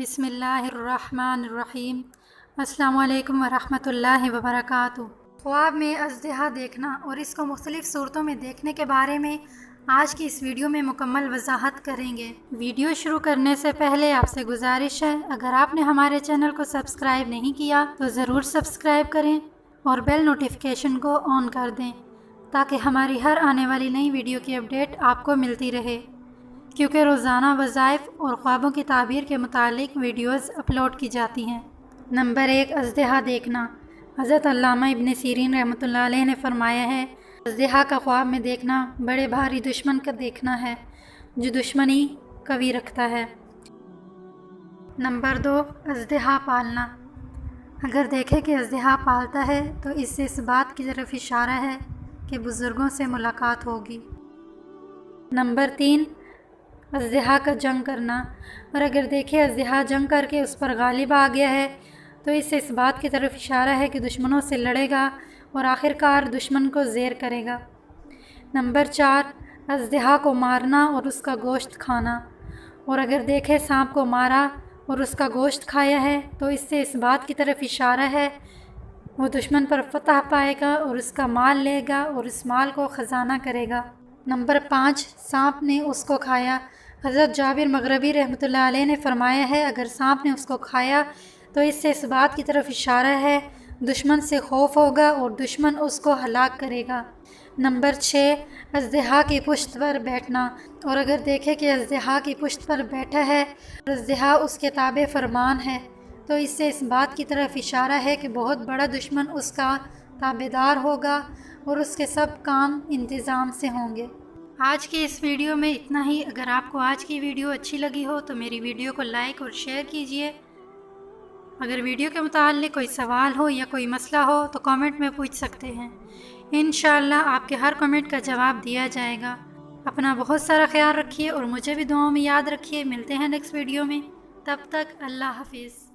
بسم اللہ الرحمن الرحیم۔ السلام علیکم ورحمۃ اللہ وبرکاتہ۔ خواب میں اژدہا دیکھنا اور اس کو مختلف صورتوں میں دیکھنے کے بارے میں آج کی اس ویڈیو میں مکمل وضاحت کریں گے۔ ویڈیو شروع کرنے سے پہلے آپ سے گزارش ہے، اگر آپ نے ہمارے چینل کو سبسکرائب نہیں کیا تو ضرور سبسکرائب کریں اور بیل نوٹیفیکیشن کو آن کر دیں تاکہ ہماری ہر آنے والی نئی ویڈیو کی اپڈیٹ آپ کو ملتی رہے، کیونکہ روزانہ وظائف اور خوابوں کی تعبیر کے متعلق ویڈیوز اپلوڈ کی جاتی ہیں۔ نمبر 1، اژدہا دیکھنا۔ حضرت علامہ ابن سیرین رحمۃ اللہ علیہ نے فرمایا ہے، اژدہا کا خواب میں دیکھنا بڑے بھاری دشمن کا دیکھنا ہے جو دشمنی قوی رکھتا ہے۔ نمبر 2، اژدہا پالنا۔ اگر دیکھے کہ اژدہا پالتا ہے تو اس سے اس بات کی طرف اشارہ ہے کہ بزرگوں سے ملاقات ہوگی۔ نمبر 3، اژدہا کا جنگ کرنا۔ اور اگر دیکھے اژدہا جنگ کر کے اس پر غالب آ گیا ہے تو اس سے اس بات کی طرف اشارہ ہے کہ دشمنوں سے لڑے گا اور آخر کار دشمن کو زیر کرے گا۔ نمبر 4، اژدہا کو مارنا اور اس کا گوشت کھانا۔ اور اگر دیکھے سانپ کو مارا اور اس کا گوشت کھایا ہے تو اس سے اس بات کی طرف اشارہ ہے وہ دشمن پر فتح پائے گا اور اس کا مال لے گا اور اس مال کو خزانہ کرے گا۔ نمبر 5، سانپ نے اس کو کھایا۔ حضرت جابر مغربی رحمۃ اللہ علیہ نے فرمایا ہے، اگر سانپ نے اس کو کھایا تو اس سے اس بات کی طرف اشارہ ہے دشمن سے خوف ہوگا اور دشمن اس کو ہلاک کرے گا۔ نمبر 6، اژدہا کی پشت پر بیٹھنا۔ اور اگر دیکھے کہ اژدہا کی پشت پر بیٹھا ہے اور اژدہا اس کے تابع فرمان ہے تو اس سے اس بات کی طرف اشارہ ہے کہ بہت بڑا دشمن اس کا تابع دار ہوگا اور اس کے سب کام انتظام سے ہوں گے۔ آج کی اس ویڈیو میں اتنا ہی۔ اگر آپ کو آج کی ویڈیو اچھی لگی ہو تو میری ویڈیو کو لائک اور شیئر کیجیے۔ اگر ویڈیو کے متعلق کوئی سوال ہو یا کوئی مسئلہ ہو تو کامنٹ میں پوچھ سکتے ہیں، انشاءاللہ آپ کے ہر کامنٹ کا جواب دیا جائے گا۔ اپنا بہت سارا خیال رکھیے اور مجھے بھی دعاؤں میں یاد رکھیے۔ ملتے ہیں نیکسٹ ویڈیو میں، تب تک اللہ حافظ۔